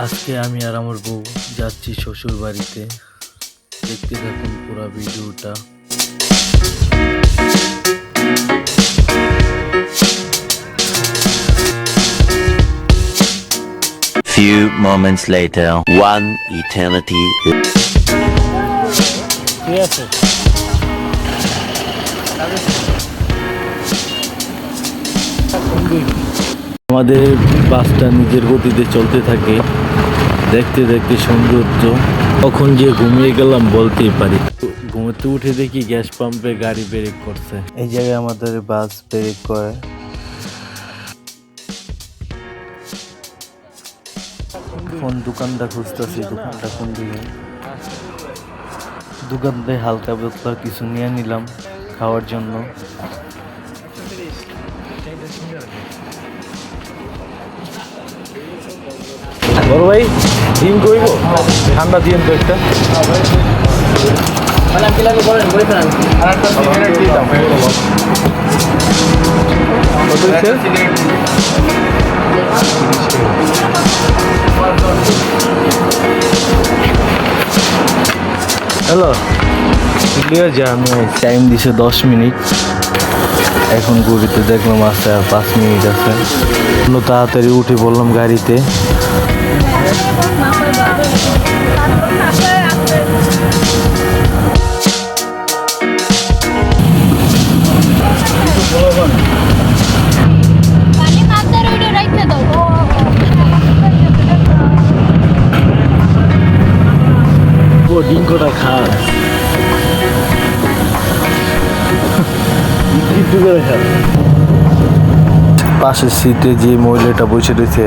আজকে আমি আর আমার বউ যাচ্ছি শ্বশুর বাড়িতে। দেখতে থাকুন পুরো ভিডিওটা। Few moments later, one eternity. ঠিক আছে, আমাদের বাসটা নিজের গতিতে চলতে থাকে। দেখতে দেখতে সৌন্দর্য, কখন যে ঘুমিয়ে গেলাম বলতেই পারি। ঘুমোতে উঠে দেখি গ্যাস পাম্পে গাড়ি ব্রেক করছে। এই জায়গায় আমাদের বাস ব্রেক করে। কোন দোকানটা খুঁজতেছি, দোকানটা কোন দিকে। দোকান থেকে হালকা পাতলা কিছু নিয়ে নিলাম খাওয়ার জন্য। বড় ভাই ডিম কইব, ঠান্ডা দিন তো একটা। হ্যালো, ঠিক আছে, আমি টাইম দিছে 10 মিনিট। এখন ঘুরিতে দেখলাম আসতে আর 5 মিনিট আছে। তাড়াতাড়ি উঠে বললাম গাড়িতে। ডিঙ্কটা খা পাশের সিটে যে মহিলাটা বসে রয়েছে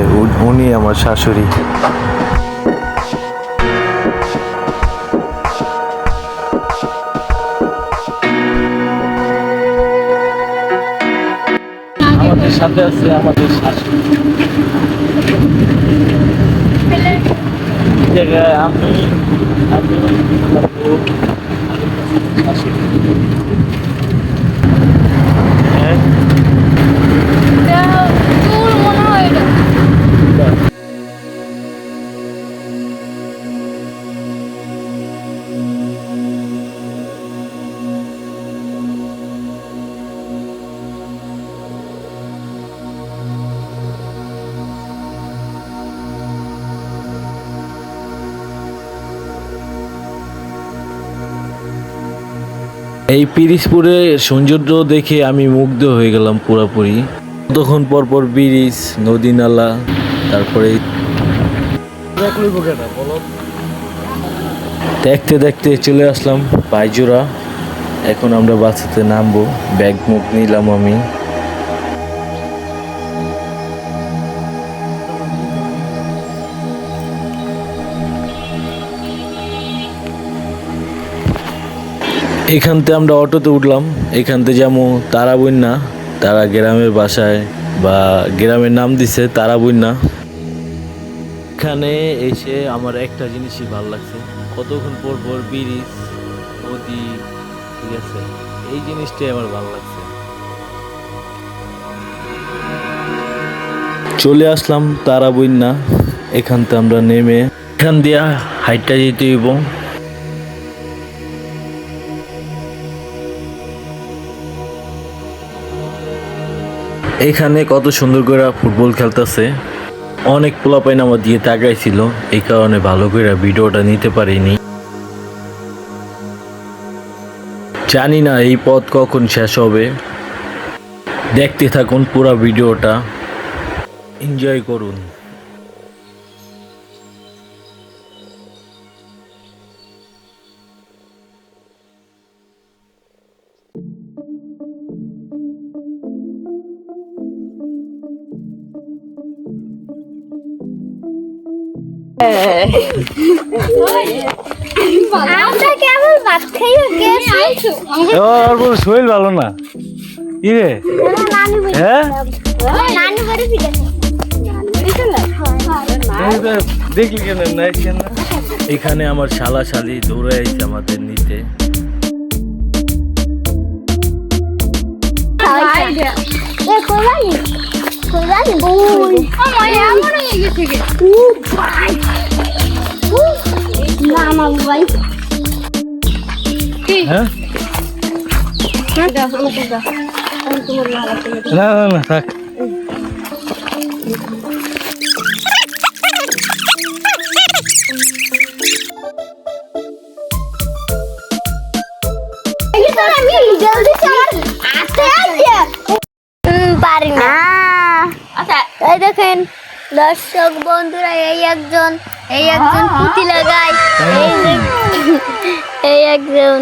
উনি আমার শাশুড়ি। আমাদের সাথে আছে আমাদের শাশুড়ি। জায়গায় আমি শাশুড়ি। এই পিরিজপুরের সৌন্দর্য দেখে আমি মুগ্ধ হয়ে গেলাম পুরোপুরি। তখন পরপর ব্রিজ, নদী নালা, তারপরে দেখতে দেখতে চলে আসলাম বাইজোরা। এখন আমরা বাসেতে নামবো। ব্যাগ মুখ নিলাম আমি। এখান থেকে আমরা অটোতে উঠলাম। এখান থেকে যেমন তারাবন্যা, তারা গ্রামের বাসায় বা গ্রামের নাম দিছে তারাবন্যা। এখানে এসে আমার একটা জিনিসই ভালো লাগছে, কতক্ষণ পর পর ব্রিজ, নদী, ঠিক আছে, এই জিনিসটাই আমার ভালো লাগছে। চলে আসলাম তারাবন্যা। এখান থেকে আমরা নেমে এখান দিয়া হাইটটা যেতে হইব। এখানে কত সুন্দর করে ফুটবল খেলতেছে। অনেক পোলাপাইন আমার দিয়ে তাকাইছিল, এই কারণে ভালো করে ভিডিওটা নিতে পারিনি। জানি না এই পথ কখন শেষ হবে। দেখতে থাকুন পুরো ভিডিওটা, এনজয় করুন। শরীর ভালো না কি রে? হ্যাঁ, দেখলি কেন? এখানে আমার শালা শালি দৌড়ে আইছে আমাদের নিতে। জানি ওই আমার এমন হয়ে গেছে গে ও ভাই না না ভাই কি হ্যাঁ দাও আমাকে দাও আমি তোমার লাগাতে না না না থাক আমি জলদি চার আতে আছে পারি না আচ্ছা এই দেখেন দর্শক বন্ধুরা এই একজন পুঁতি লাগায় এই একজন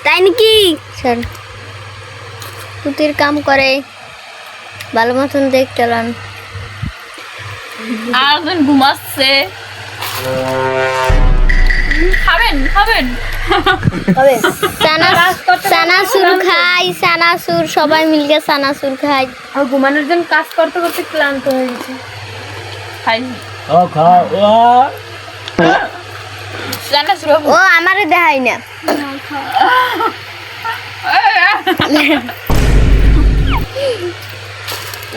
তাই নাকি স্যার পুঁতির কাম করে ভালো মতন দেখতে লান আরেকজন ঘুমাচ্ছে খাবেন খাবেন হবে সানাসুর সবাই মিলকে সানাসুর খাই আর ঘুমানোর জন্য কাজ করতে করতে ক্লান্ত হয়ে গেছে খাই খাও জানা শুরু ও আমারে দেখাই না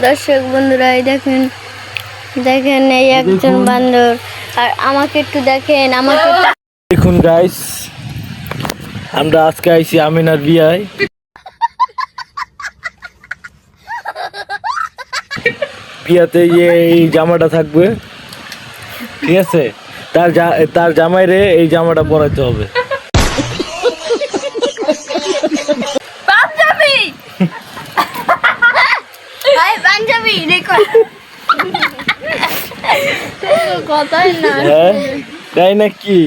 দর্শক বন্ধুরা এই দেখেন এই একজন বান্দর আর আমাকে একটু দেখেন আমাকে দেখুন গাইস আমরা আজকে আইছি আমিনার বিয়ায় বিয়াতে এই জামাটা থাকবে ঠিক আছে তার জামাইরে এই জামাটা পরাইতে হবে পাঞ্জাবি পাঞ্জাবি দেখো কথাই না হ্যাঁ তাই নাকি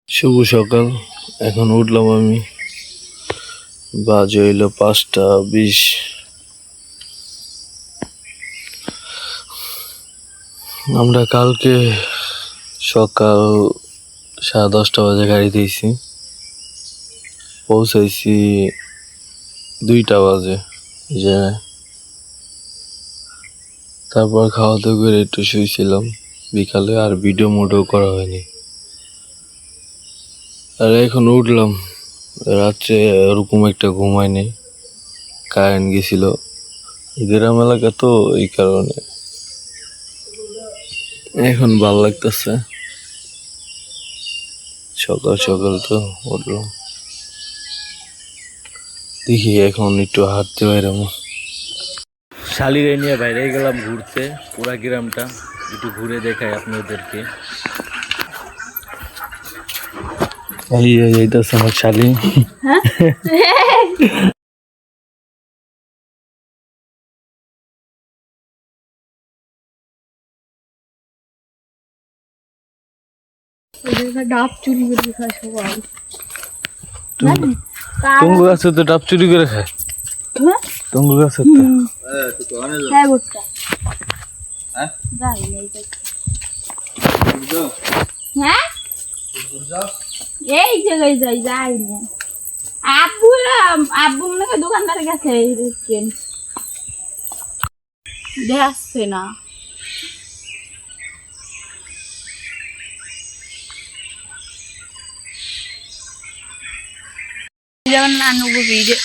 শুভ সকাল এখন উঠলাম আমি বাজে হইলো 5:20 আমরা কালকে সকাল 10:30 বাজে গাড়ি দিয়েছি পৌঁছাইছি 2টা বাজে যে তারপর খাওয়া দাওয়া করে একটু শুয়েছিলাম বিকালে আর ভিডিও মোডও করা হয়নি আর এখন উঠলাম রাত্রে ওরকম একটা ঘুমায়নি কারেন্ট গেছিল গ্রাম এলাকা তো এই কারণে এখন ভালো লাগতেছে সকাল সকাল তো উঠলাম দেখি এখন একটু হাঁটতে বাইরাম শালিরে নিয়ে বাইরে গেলাম ঘুরতে পুরা গ্রামটা একটু ঘুরে দেখাই আপনাদেরকে এইটা আমার শালি ডাব চুরি করে খায় সবাই টুঙ্গু গাছে তো ডাব চুরি করে খায় টুঙ্গু গাছে তো হ্যাঁ বুঝটা হ্যাঁ এই জায়গায় যাই না আব্বু মনে হয় দোকানদারে গেছে আসছে না যেমন নানু ভিডিও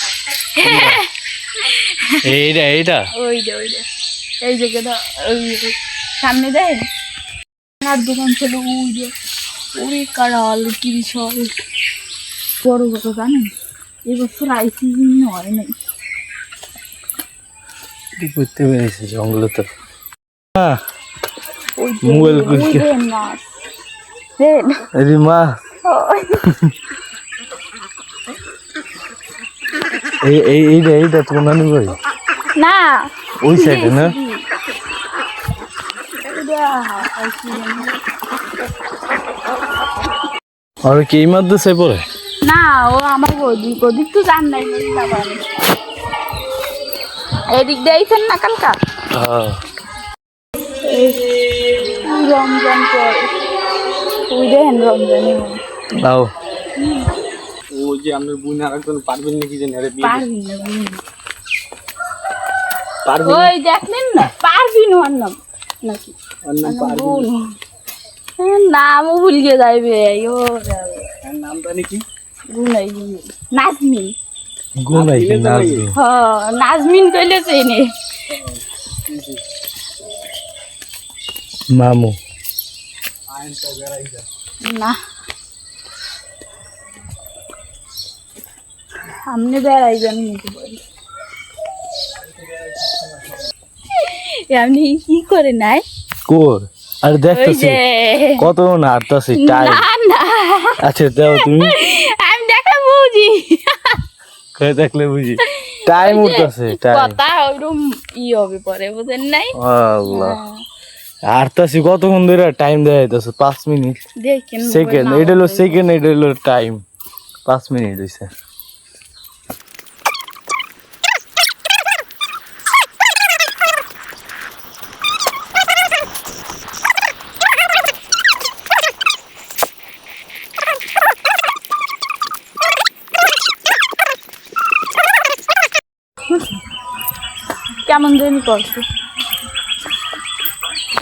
এইটা ওই যে এই জায়গাটা ওই সামনে দেয় আর দোকান ছিল ওই যে ওই কাড়াল কি বিশাল বড় বড় জানেন এবছর আইসি হয় নাই করতে পেরেছে জঙ্গলে তো ওই মোবাইল মাছ মা এইটা তোমার নানি ভাই না ওই সাইডে না আর কি এই মাদ্রাসায় পড়ে না ও আমার ওদিক তো জান নাই এদিক দিয়েছেন না কালকা রমজান পরে তুই দেখেন রমজানে দাও ও যে আমি বুন আর একজন পারবেন নাকি জানি আরে পারবি না ওই দেখলেন না পারবিন ওর নাম নাকি বোন নামও ভুলিয়ে যাইবে ও নাম জানি কি গুনাই নাজমিন গুনাই নাজমিন নাজমিন কইলে চেনে মামু না সামনে বেড়াই জানি নাকি বলি আপনি কি করে নাই কোর আর ওই দেখতেছি যে কত না হাঁটতেছি টাইম না না আচ্ছা দাও তুমি আমি দেখা বুঝি কই দেখলে বুঝি টাইম উঠতেছে টাইম কথা ওরকম হবে পরে বুঝেন নাই আল্লাহ হাঁটতেছি কতক্ষণ ধরে টাইম দেওয়া যাইতেছে 5 মিনিট দেখেন সেকেন্ড এটা হলো সেকেন্ড এটা হলো টাইম 5 মিনিট হইছে কেমন জানি করছে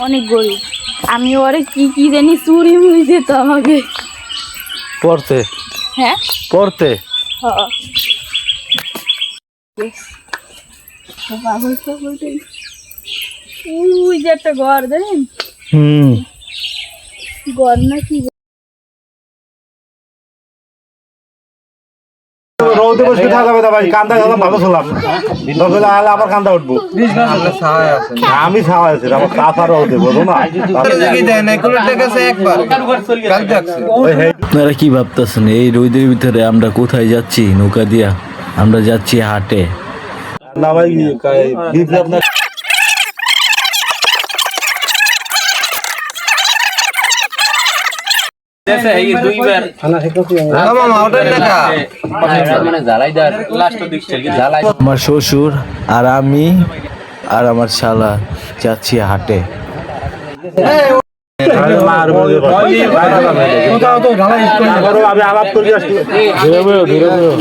অনেক গরিব আমি ওরে কি কি জানি চুরি মুড়ি দিত আমাকে পড়তে হ্যাঁ পড়তে ওই যে একটা ঘর জানেন হুম ঘর না কি রোদে বসে থাকা যাবে না ভাই, কান্দা গেলাম ভালো ছিলাম, দরকার হলে আবার কান্দা উঠবো। আমি ছাওয়া আছি, আমার চাপা রোদে বোঝো না। আপনারা কি ভাবতেছেন এই রোদের ভিতরে আমরা কোথায় যাচ্ছি? নৌকা দিয়া আমরা যাচ্ছি হাটে। না ভাই, বিপ্লব না আমার শ্বশুর আর আমি আর আমার শালা যাচ্ছি হাটে। আমি আলাপ করি আসছি। ধীরে বেরো, ধীরে বেরো।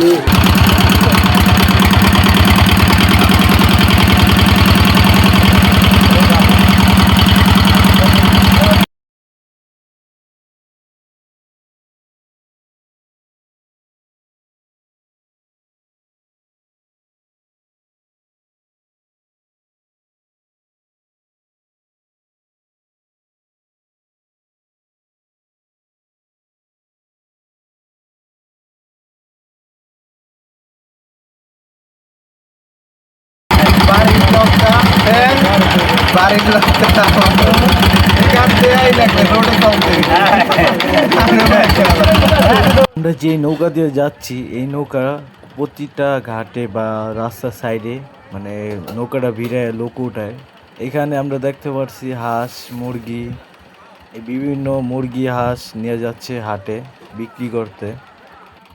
আমরা যে নৌকা দিয়ে যাচ্ছি এই নৌকা প্রতিটা ঘাটে বা রাস্তার সাইডে মানে নৌকাটা ভিড়ে লোক উঠায়। এখানে আমরা দেখতে পাচ্ছি হাঁস মুরগি, এই বিভিন্ন মুরগি হাঁস নিয়ে যাচ্ছে হাটে বিক্রি করতে।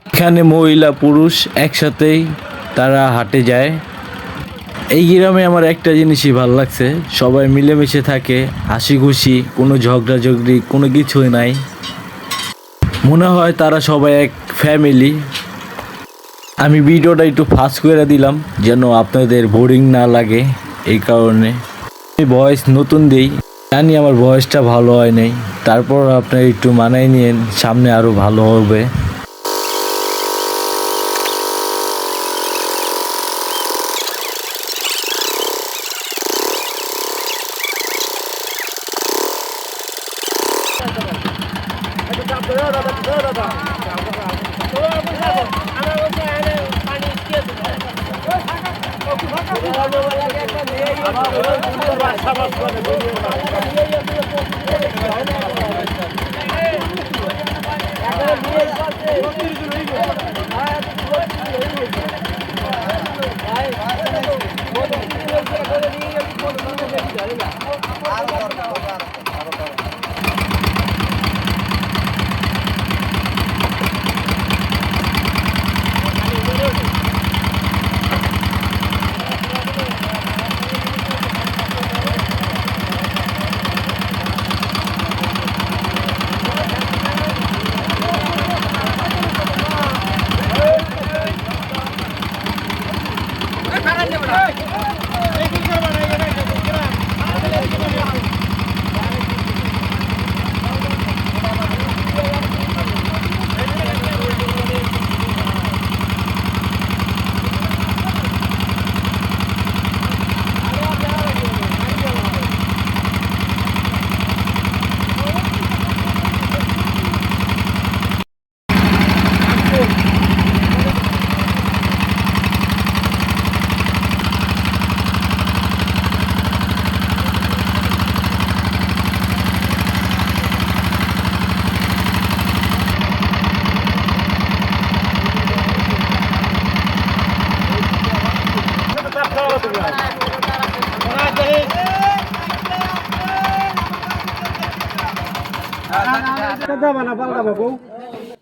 এখানে মহিলা পুরুষ একসাথেই তারা হাটে যায়। এই গ্রামে আমার একটা জিনিসই ভালো লাগছে, সবাই মিলেমিশে থাকে, হাসি খুশি, কোনো ঝগড়াঝগড়ি কোনো কিছুই নাই। মনে হয় তারা সবাই এক ফ্যামিলি। আমি ভিডিওটা একটু ফাস্ট করে দিলাম যেন আপনাদের বোরিং না লাগে, এই কারণে আমি ভয়েস নতুন দিই। জানি আমার ভয়েসটা ভালো হয় নাই, তারপর আপনারা একটু মানায় নিয়েন, সামনে আরও ভালো হবে।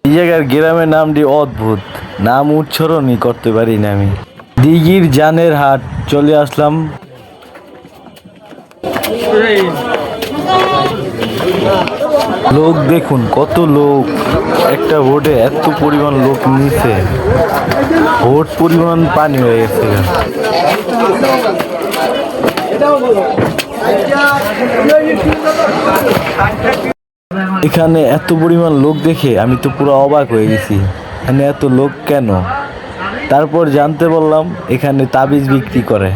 এই জায়গার গ্রামের নামটি অদ্ভুত, নাম উচ্চারণই করতে পারি না আমি। দিঘির জানের হাট চলে আসলাম। লোক দেখুন কত লোক, একটা বোটে এত পরিমাণ লোক নিচে, বোট পরিমাণ পানি হয়ে গেছে। এখানে এত পরিমাণ লোক দেখে আমি তো পুরো অবাক হয়ে গেছি, এখানে এত লোক কেন? তারপর জানতে পারলাম এখানে তাবিজ বিক্রি করে।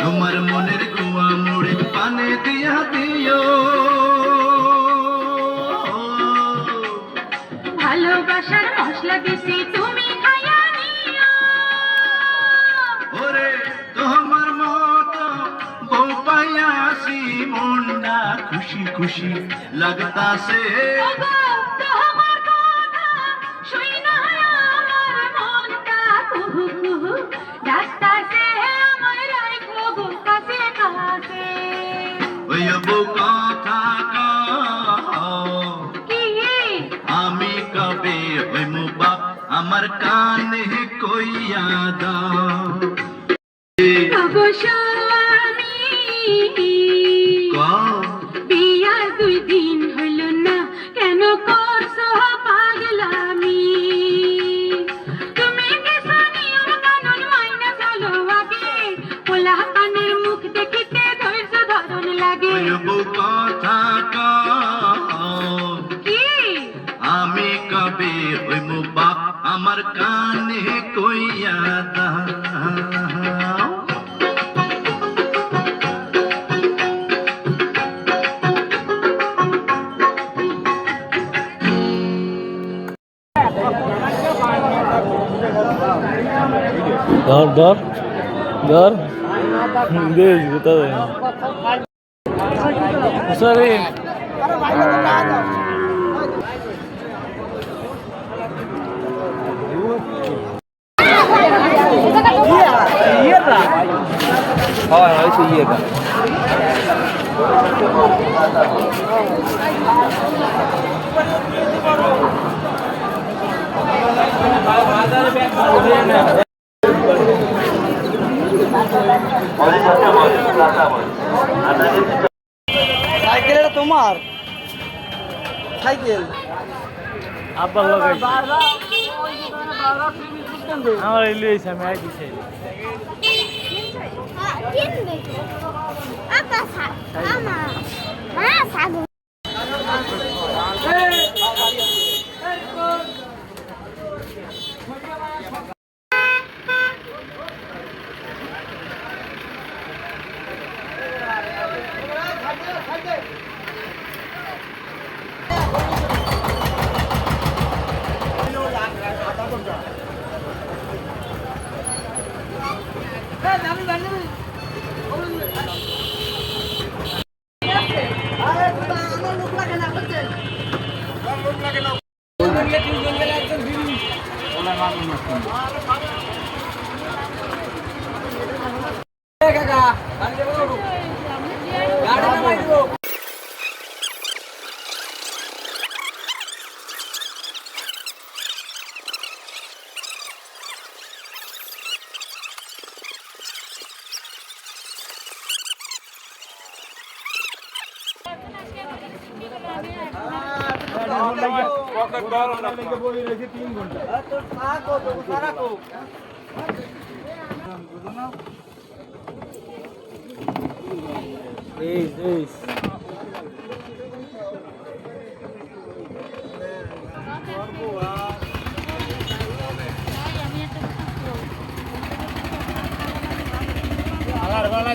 তোমার মনের কুয়া মুড়ে পানে দিয়া দিও, ভালোবাসার মশলা দিছি তুমি খাইয়া নিও। ওরে তোমার মতো বউ পাইয়াছি, মনটা খুশি খুশি লাগতাছে। ওগো, তোমার কথা শুইনা আমার মনটা কুহু কুহু ডাকতাছে, আমার রাখো গো কাছে কাছে। ওই বউ কথা কও, কি আমি কবে হইমু বাপ, আমার কানে কইয়া দাও। ওগো স্বামী, কও বিয়া 2 দিন হইল না, কেন করছো পাগলামি? তুমি কিছু নিয়ম কানুন মাইনা চলো আগে, পোলা পানের মুখ দেখিতে ধৈর্য ধরন লাগে। ওই বউ কথা কও, কি আমি কবে হইমু বাপ, আমার কানে কইয়া দাও। ধর ধর ধর, দেশ কোথায় সরি। সাইকেলটা তোমার সাইকেল আব্বার লোক আমার এলি হয়েছে, আমি আই দিছি। কিনবে আপা আমার সাগর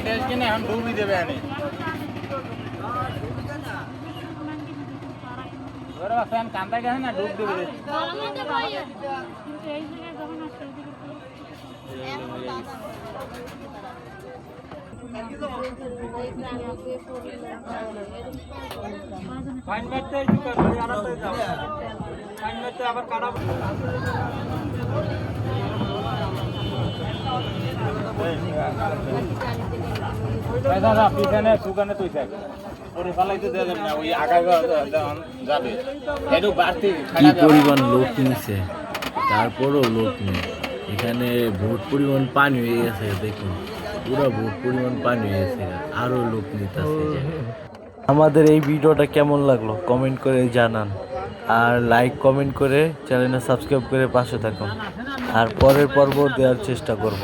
দেশ কিনে এখন ডুবি দেবে কি পরিমাণ লোক নিছে, তারপরও লোক নেই। এখানে বহুত পরিমাণ পানি হয়ে গেছে, দেখুন পুরো বহুত পরিমাণ পানি হয়ে গেছে, আরো লোক নিতেছে। আমাদের এই ভিডিওটা কেমন লাগলো কমেন্ট করে জানান, আর লাইক কমেন্ট করে চ্যানেলটা সাবস্ক্রাইব করে পাশে থাকুন, আর পরের পর্ব দেওয়ার চেষ্টা করব।